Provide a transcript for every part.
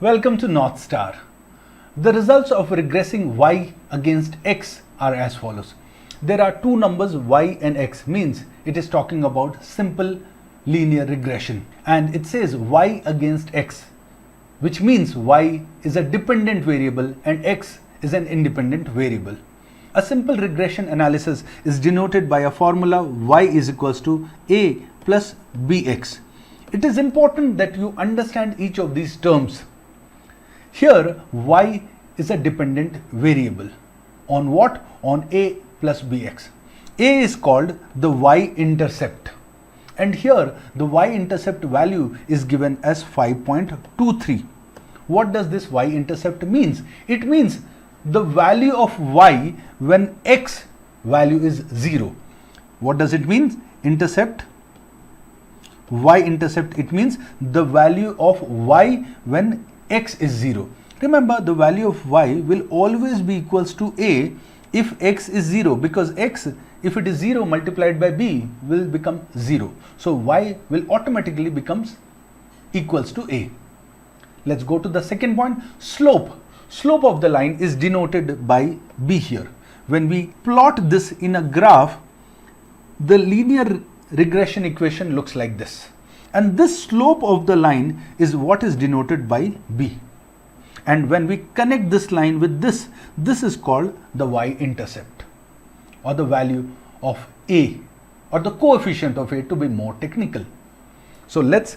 Welcome to NorthStar. The results of regressing y against x are as follows. There are two numbers y and x, means it is talking about simple linear regression, and it says y against x, which means y is a dependent variable and x is an independent variable. A simple regression analysis is denoted by a formula y is equals to a plus bx. It is important that you understand each of these terms. Here y is a dependent variable. On what? On a plus bx. A is called the y-intercept, and here the y-intercept value is given as 5.23. What does this y-intercept means? It means the value of y when x value is 0. What does it mean? Intercept, y-intercept, it means the value of y when x is 0. Remember, the value of y will always be equals to a if x is 0, because x, if it is 0 multiplied by b, will become 0. So y will automatically becomes equals to a. Let's go to the second point. Slope. Slope of the line is denoted by b here. When we plot this in a graph, the linear regression equation looks like this. And this slope of the line is what is denoted by b. And when we connect this line with this, this is called the y-intercept, or the value of a, or the coefficient of a, to be more technical. So let's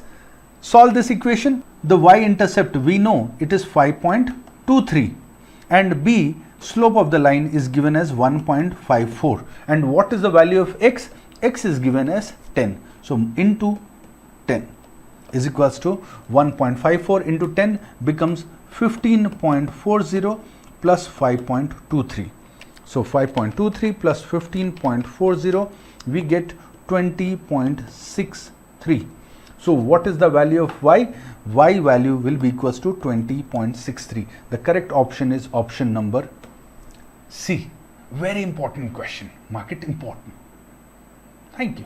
solve this equation. The y-intercept, we know it is 5.23, and b, slope of the line, is given as 1.54. And what is the value of x? X is given as 10. So into 10 is equals to 1.54 into 10 becomes 15.40 plus 5.23. So 5.23 plus 15.40, we get 20.63. So what is the value of y? Y value will be equals to 20.63. The correct option is option number C. Very important question. Mark it important. Thank you.